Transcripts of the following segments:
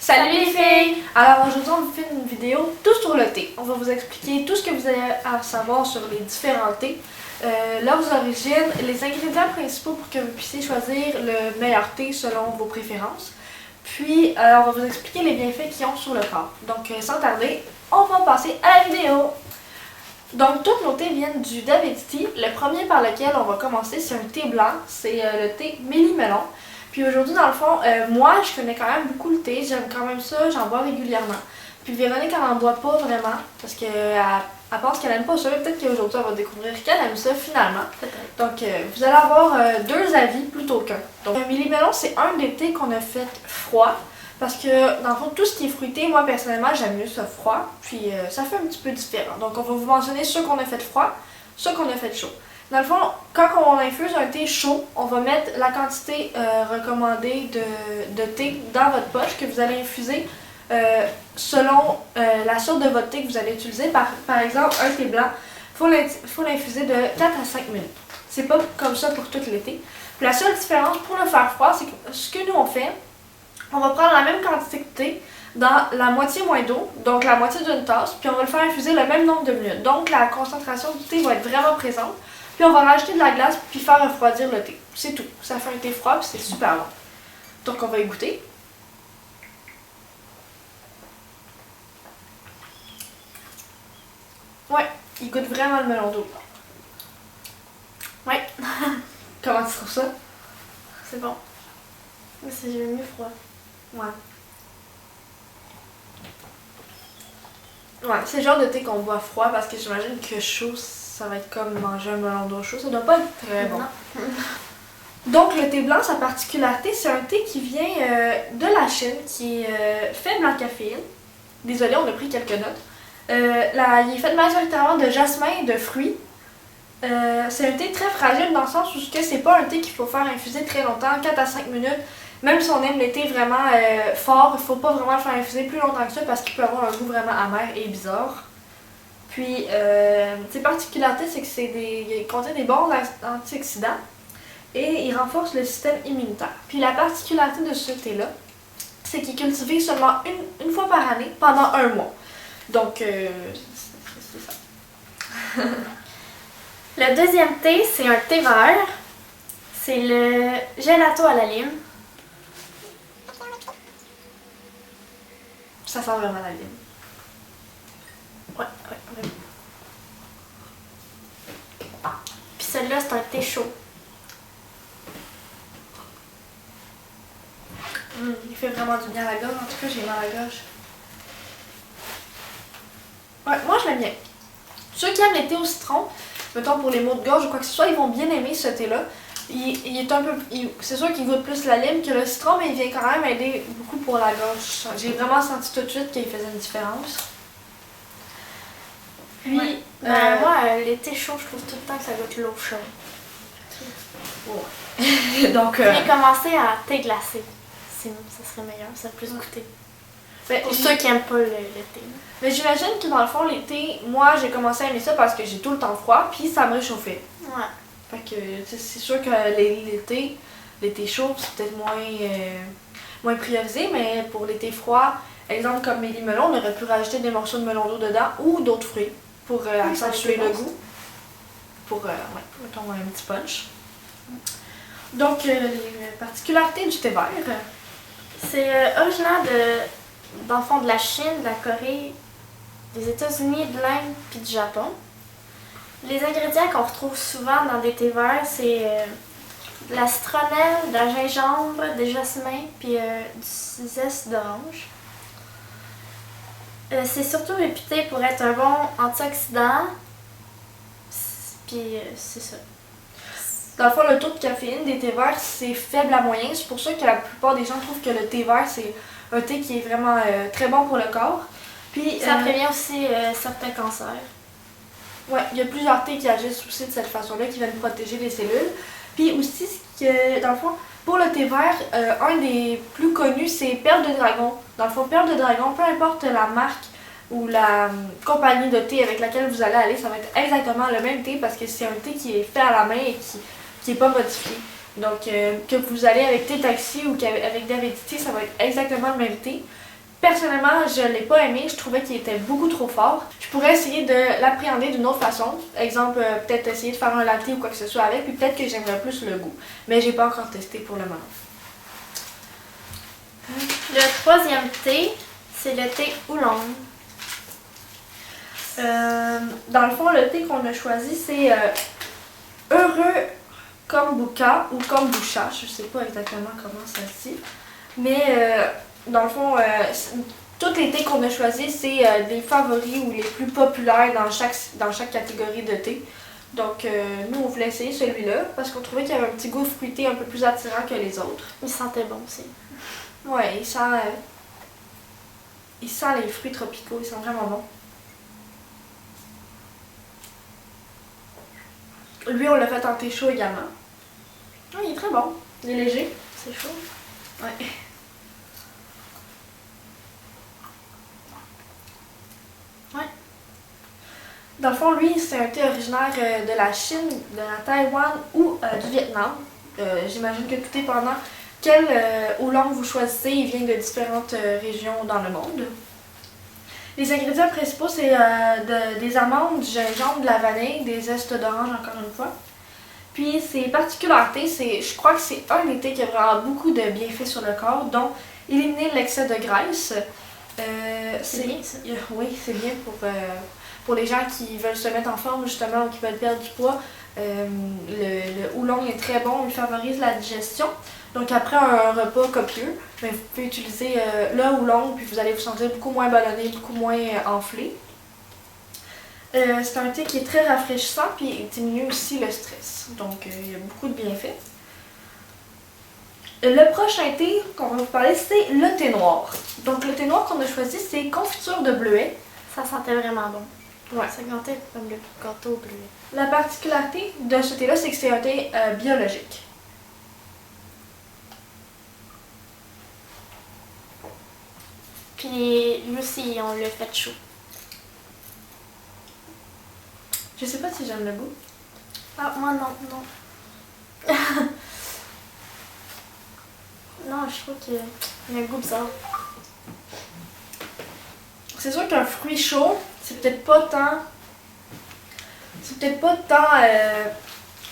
Salut les filles! Alors aujourd'hui on vous fait une vidéo tout sur le thé. On va vous expliquer tout ce que vous avez à savoir sur les différents thés, leurs origines, les ingrédients principaux pour que vous puissiez choisir le meilleur thé selon vos préférences. Puis on va vous expliquer les bienfaits qu'ils ont sur le corps. Donc sans tarder, on va passer à la vidéo! Donc tous nos thés viennent du Davids Tea. Le premier par lequel on va commencer c'est un thé blanc, c'est le thé Méli-Melon. Puis aujourd'hui, dans le fond, moi, je connais quand même beaucoup le thé. J'aime quand même ça, j'en bois régulièrement. Puis Véronique, elle n'en boit pas vraiment, parce qu'elle pense qu'elle n'aime pas ça. Peut-être qu'aujourd'hui, elle va découvrir qu'elle aime ça finalement. Donc, vous allez avoir deux avis plutôt qu'un. Donc, un Méli-Melon, c'est un des thés qu'on a fait froid. Parce que, dans le fond, tout ce qui est fruité, moi, personnellement, j'aime mieux ça froid. Puis, ça fait un petit peu différent. Donc, on va vous mentionner ceux qu'on a fait froid, ceux qu'on a fait chaud. Dans le fond, quand on infuse un thé chaud, on va mettre la quantité recommandée de thé dans votre poche que vous allez infuser selon la sorte de votre thé que vous allez utiliser. Par exemple, un thé blanc, il faut l'infuser de 4 à 5 minutes. C'est pas comme ça pour tout l'été. La seule différence pour le faire froid, c'est que ce que nous on fait, on va prendre la même quantité de thé dans la moitié moins d'eau, donc la moitié d'une tasse, puis on va le faire infuser le même nombre de minutes. Donc la concentration du thé va être vraiment présente. Puis on va rajouter de la glace puis faire refroidir le thé. C'est tout. Ça fait un thé froid puis c'est super bon. Donc on va y goûter. Ouais, il goûte vraiment le melon d'eau. Ouais. Comment tu trouves ça? C'est bon. Mais c'est mieux froid. Ouais. Ouais, c'est le genre de thé qu'on boit froid parce que j'imagine que chaud, ça va être comme manger un melon d'eau chaud. Ça doit pas être très bon. Donc, le thé blanc, sa particularité, c'est un thé qui vient de la Chine, qui est faible en caféine. Désolée, on a pris quelques notes. Il est fait majoritairement de jasmin et de fruits. C'est un thé très fragile dans le sens où c'est pas un thé qu'il faut faire infuser très longtemps, 4 à 5 minutes. Même si on aime le thé vraiment fort, il faut pas vraiment le faire infuser plus longtemps que ça parce qu'il peut avoir un goût vraiment amer et bizarre. Puis, ses particularités, c'est qu'il contient des bons antioxydants et il renforce le système immunitaire. Puis la particularité de ce thé-là, c'est qu'il est cultivé seulement une fois par année pendant 1 mois. Donc, c'est ça. Le deuxième thé, c'est un thé vert. C'est le gelato à la lime. Ça sent vraiment la lime. Ouais, vraiment. Puis celui-là, c'est un thé chaud. Il fait vraiment du bien à la gorge. En tout cas, j'ai mal à la gorge. Ouais, moi, je l'aime bien. Ceux qui aiment les thés au citron, mettons pour les maux de gorge ou quoi que ce soit, ils vont bien aimer ce thé-là. Il est un peu, c'est sûr qu'il goûte plus la lime que le citron, mais il vient quand même aider beaucoup pour la gorge. J'ai vraiment senti tout de suite qu'il faisait une différence. Puis, ouais. Moi, les thés chauds, je trouve tout le temps que ça goûte l'eau chaude. Ouais. Donc, j'ai commencé à thé glacé. Ça serait meilleur, ça plus goûter. Pour ceux qui n'aiment pas le thé. Mais j'imagine que dans le fond, les thés, moi j'ai commencé à aimer ça parce que j'ai tout le temps froid, puis ça me réchauffait. Ouais. Fait que c'est sûr que les thés chauds, c'est peut-être moins priorisé, mais pour les thés froids, exemple comme Méli-Melon, on aurait pu rajouter des morceaux de melon d'eau dedans ou d'autres fruits pour accentuer le goût. Pour, mettons un petit punch. Donc, les particularités du thé vert. C'est originaire dans le fond de la Chine, de la Corée, des États-Unis, de l'Inde puis du Japon. Les ingrédients qu'on retrouve souvent dans des thés verts, c'est de la citronnelle, de la gingembre, des jasmins puis du zeste d'orange. C'est surtout réputé pour être un bon antioxydant. Puis c'est ça. Dans le fond, le taux de caféine des thés verts, c'est faible à moyen. C'est pour ça que la plupart des gens trouvent que le thé vert, c'est un thé qui est vraiment très bon pour le corps. Puis, ça prévient aussi certains cancers. Ouais, il y a plusieurs thés qui agissent aussi de cette façon-là, qui viennent protéger les cellules. Puis aussi, dans le fond, pour le thé vert, un des plus connus, c'est Perle de Dragon. Dans le fond, Perle de Dragon, peu importe la marque ou la compagnie de thé avec laquelle vous allez aller, ça va être exactement le même thé parce que c'est un thé qui est fait à la main et qui n'est pas modifié. Donc, que vous allez avec Thé Taxi ou avec Davids Tea, ça va être exactement le même thé. Personnellement, je ne l'ai pas aimé, je trouvais qu'il était beaucoup trop fort. Je pourrais essayer de l'appréhender d'une autre façon. Exemple, peut-être essayer de faire un latte ou quoi que ce soit avec, puis peut-être que j'aimerais plus le goût. Mais j'ai pas encore testé pour le moment. Le troisième thé, c'est le thé oolong. Dans le fond, le thé qu'on a choisi, c'est Heureux Kombucha ou Kombucha. Je sais pas exactement comment ça se dit. Mais dans le fond, tous les thés qu'on a choisis, c'est des favoris ou les plus populaires dans chaque catégorie de thé. Donc, nous, on voulait essayer celui-là parce qu'on trouvait qu'il y avait un petit goût fruité un peu plus attirant que les autres. Il sentait bon aussi. Ouais, il sent les fruits tropicaux, ils sont vraiment bons. Lui, on l'a fait en thé chaud également. Oh, il est très bon. Il est léger. C'est chaud. Ouais. Ouais. Dans le fond, lui, c'est un thé originaire de la Chine, de la Taïwan ou du Vietnam. J'imagine que tout dépendant quel oolong vous choisissez, il vient de différentes régions dans le monde. Les ingrédients principaux, c'est des amandes, du gingembre, de la vanille, des zestes d'orange, encore une fois. Puis ses particularités, je crois que c'est un des thés qui a vraiment beaucoup de bienfaits sur le corps, dont éliminer l'excès de graisse. C'est bien ça. Oui, c'est bien pour les gens qui veulent se mettre en forme justement ou qui veulent perdre du poids. Le oolong est très bon, il favorise la digestion. Donc après un repas copieux, vous pouvez utiliser le oolong puis vous allez vous sentir beaucoup moins ballonné, beaucoup moins enflé. C'est un thé qui est très rafraîchissant puis il diminue aussi le stress. Donc il y a beaucoup de bienfaits. Le prochain thé qu'on va vous parler, c'est le thé noir. Donc le thé noir qu'on a choisi, c'est confiture de bleuet. Ça sentait vraiment bon. Ouais. Ça sentait comme le gâteau au bleuet. La particularité de ce thé-là, c'est que c'est un thé biologique. Puis lui aussi, on l'a fait chaud. Je sais pas si j'aime le goût. Ah, moi non. Non, je trouve qu'il y a un goût bizarre. C'est sûr qu'un fruit chaud, c'est peut-être pas tant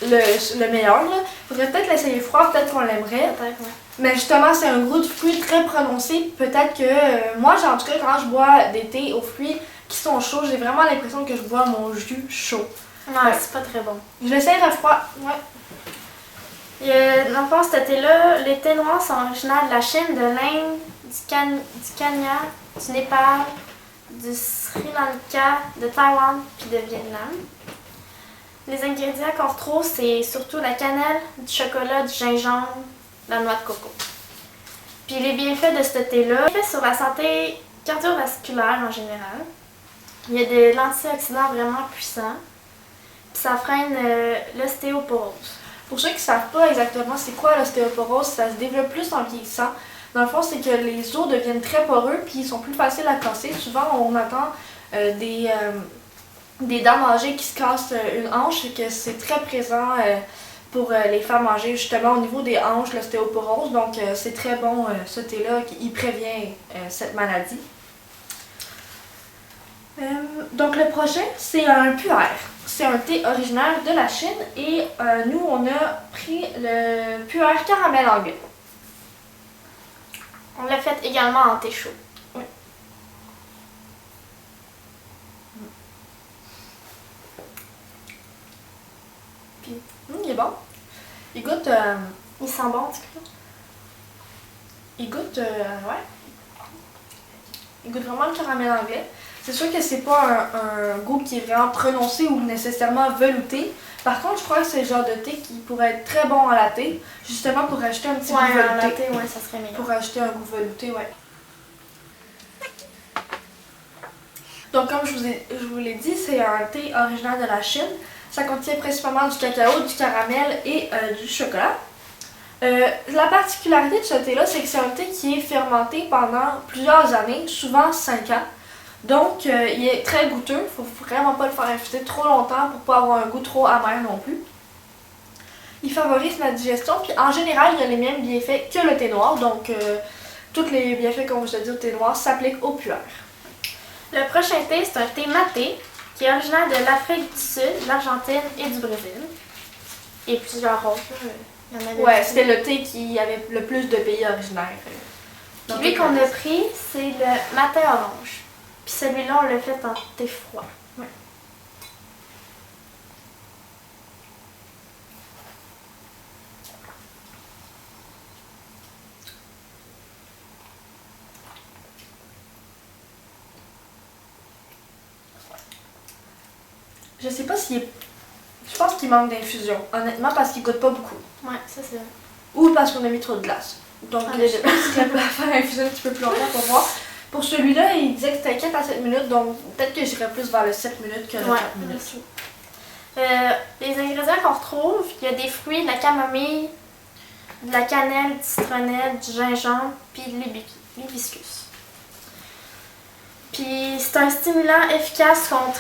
le meilleur. Là. Faudrait peut-être l'essayer froid, peut-être qu'on l'aimerait. Peut-être, ouais. Mais justement, c'est un goût de fruit très prononcé. Peut-être que moi, en tout cas, quand je bois des thés aux fruits qui sont chauds, j'ai vraiment l'impression que je bois mon jus chaud. Non, c'est pas très bon. Je l'essayerai froid, ouais. Dans le fond, ce thé-là, les thés noirs sont originaires de la Chine, de l'Inde, du Kenya, du Népal, du Sri Lanka, de Taïwan puis de Vietnam. Les ingrédients qu'on retrouve, c'est surtout la cannelle, du chocolat, du gingembre, la noix de coco. Puis les bienfaits de ce thé-là, bienfaits sur la santé cardiovasculaire en général. Il y a de l'antioxydant vraiment puissant. Puis ça freine l'ostéoporose. Pour ceux qui ne savent pas exactement c'est quoi l'ostéoporose, ça se développe plus en vieillissant. Dans le fond, c'est que les os deviennent très poreux puis ils sont plus faciles à casser. Souvent, on attend des dames âgées qui se cassent une hanche et que c'est très présent pour les femmes âgées, justement au niveau des hanches, l'ostéoporose. Donc, c'est très bon ce thé-là, il prévient cette maladie. Donc, le prochain, c'est un pu'er. C'est un thé originaire de la Chine et nous, on a pris le pu'er caramel anglais. On l'a fait également en thé chaud. Oui. Puis, il est bon. Il goûte... Il sent bon, en tout cas. Il goûte... ouais. Il goûte vraiment le caramel anglais. C'est sûr que c'est pas un goût qui est vraiment prononcé ou nécessairement velouté. Par contre, je crois que c'est le genre de thé qui pourrait être très bon en latte, justement pour ajouter un petit goût velouté. En latte, ouais, ça serait meilleur. Pour ajouter un goût velouté, ouais. Donc, comme je vous l'ai dit, c'est un thé originaire de la Chine. Ça contient principalement du cacao, du caramel et du chocolat. La particularité de ce thé-là, c'est que c'est un thé qui est fermenté pendant plusieurs années, souvent 5 ans. Donc, il est très goûteux. Il ne faut vraiment pas le faire infuser trop longtemps pour ne pas avoir un goût trop amer non plus. Il favorise la digestion. Puis, en général, il a les mêmes bienfaits que le thé noir. Donc, tous les bienfaits qu'on vous a dit au thé noir s'appliquent au puer. Le prochain thé, c'est un thé maté qui est originaire de l'Afrique du Sud, de l'Argentine et du Brésil. Et plusieurs autres. Il y en avait Ouais, aussi. c'était le thé qui avait le plus de pays originaires. Puis lui qu'on a pris, c'est le maté orange. Puis celui-là, on l'a fait en thé froid. Ouais. Je sais pas s'il est... Je pense qu'il manque d'infusion, honnêtement, parce qu'il goûte pas beaucoup. Ouais, ça c'est vrai. Ou parce qu'on a mis trop de glace. Donc, Ah, je serais pas à faire infuser un petit peu plus longtemps pour voir. Pour celui-là, il disait que c'était 4 à 7 minutes, donc peut-être que j'irais plus vers le 7 minutes que le 4 minutes. Aussi. Les ingrédients qu'on retrouve, il y a des fruits, de la camomille, de la cannelle, du citronnelle, du gingembre, puis de l'hibiscus. Puis c'est un stimulant efficace contre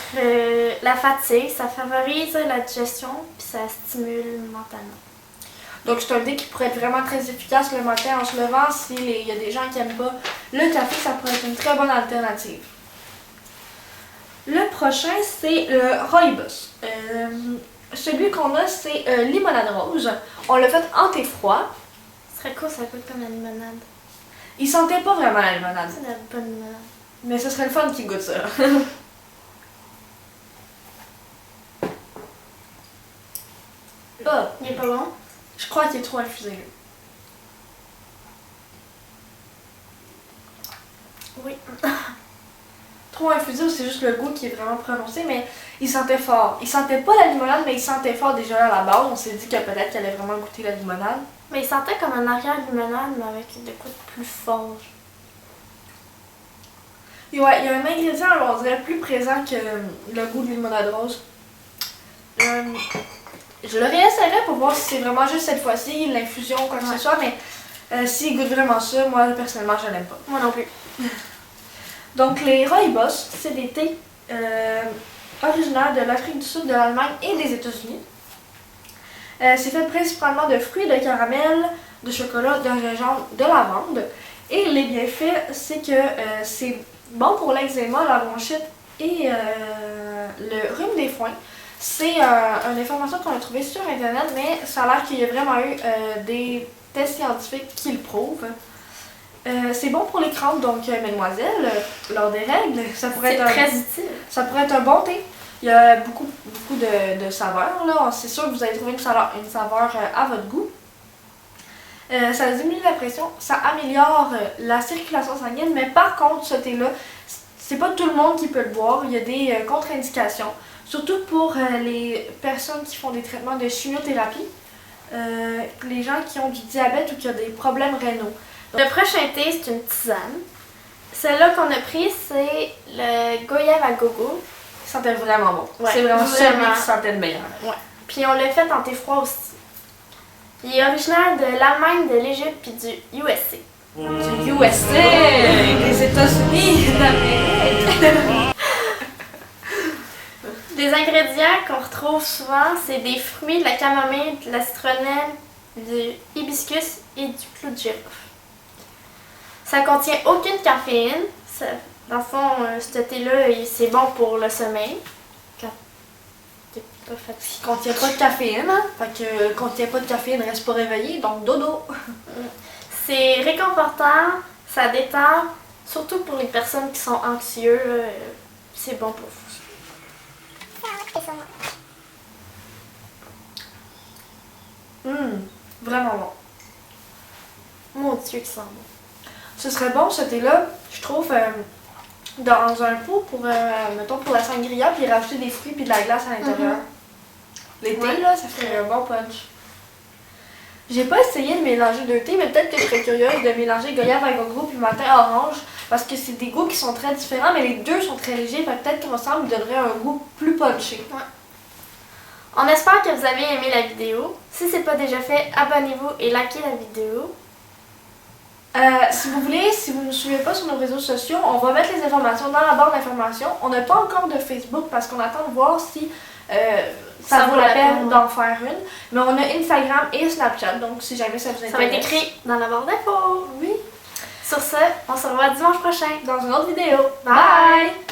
la fatigue, ça favorise la digestion, puis ça stimule mentalement. Donc, c'est un thé qui pourrait être vraiment très efficace le matin en se levant. S'il y a des gens qui n'aiment pas le café, ça pourrait être une très bonne alternative. Le prochain, c'est le rooibos. Celui qu'on a, c'est limonade rose. On l'a fait en thé froid. Ce serait cool, ça goûte comme la limonade. Il sentait pas vraiment la limonade. C'est de la bonne limonade. Mais ce serait le fun qu'il goûte ça. Ah, Il est pas bon? je crois qu'il est trop infusé. Lui. Oui. Trop infusé ou c'est juste le goût qui est vraiment prononcé, mais il sentait fort. Il sentait pas la limonade, mais il sentait fort déjà à la base. On s'est dit que peut-être qu'il allait vraiment goûter la limonade. Mais il sentait comme un arrière-limonade, mais avec des coups plus forts. Et ouais, il y a un ingrédient, on dirait, plus présent que le goût de limonade rose. Je le réessayerai pour voir si c'est vraiment juste cette fois-ci, l'infusion ou quoi que ce soit, mais s'il goûte vraiment ça, moi personnellement, je l'aime pas. Moi non plus. Donc, les rooibos, c'est des thés originaires de l'Afrique du Sud, de l'Allemagne et des États-Unis. C'est fait principalement de fruits, de caramel, de chocolat, de gingembre, de lavande. Et les bienfaits, c'est que c'est bon pour l'eczéma, la bronchite et le rhume des foins. C'est une information qu'on a trouvée sur Internet, mais ça a l'air qu'il y a vraiment eu des tests scientifiques qui le prouvent. C'est bon pour les crampes, donc mesdemoiselles, lors des règles, ça pourrait être très utile. Ça pourrait être un bon thé. Il y a beaucoup de saveurs, là. C'est sûr que vous allez trouver une saveur à votre goût. Ça diminue la pression, ça améliore la circulation sanguine, mais par contre, ce thé-là, c'est pas tout le monde qui peut le boire. Il y a des contre-indications, surtout pour les personnes qui font des traitements de chimiothérapie, les gens qui ont du diabète ou qui ont des problèmes rénaux. Le prochain thé, c'est une tisane. Celle-là qu'on a pris, c'est le goyave à gogo. Il sentait vraiment bon. Ouais, c'est vraiment celui vraiment. qui sentait le meilleur. Ouais. Puis on l'a fait en thé froid aussi. Il est originaire de l'Allemagne, de l'Égypte puis du USA. Du USA, des États-Unis d'Amérique. Des ingrédients qu'on retrouve souvent, c'est des fruits, de la camomille, de la citronnelle, du hibiscus et du clou de girofle. Ça contient aucune caféine. Dans le fond, ce thé-là, c'est bon pour le sommeil. Quand t'es pas fatigué. Il contient pas de caféine, hein? Fait que contient pas de caféine, reste pas réveillé, donc dodo. C'est réconfortant, ça détend, surtout pour les personnes qui sont anxieuses. C'est bon pour vous. Vraiment bon. Mon Dieu, qui sent bon. Ce serait bon ce thé-là, je trouve, dans un pot pour, mettons, pour la sangria, puis rajouter des fruits puis de la glace à l'intérieur. Les thés, là, ça ferait un bon punch. J'ai pas essayé de mélanger deux thés, mais peut-être que je serais curieuse de mélanger goyave à gogo puis matin orange, parce que c'est des goûts qui sont très différents, mais les deux sont très légers, fait peut-être qu'ensemble, ils donneraient un goût plus punché. Ouais. On espère que vous avez aimé la vidéo. Si ce n'est pas déjà fait, abonnez-vous et likez la vidéo. Si vous voulez, si vous ne nous suivez pas sur nos réseaux sociaux, on va mettre les informations dans la barre d'informations. On n'a pas encore de Facebook parce qu'on attend de voir si ça vaut la peine d'en faire une. Mais on a Instagram et Snapchat, donc si jamais ça vous intéresse. Ça va être écrit dans la barre d'infos. Oui. Sur ce, on se revoit dimanche prochain. Dans une autre vidéo. Bye!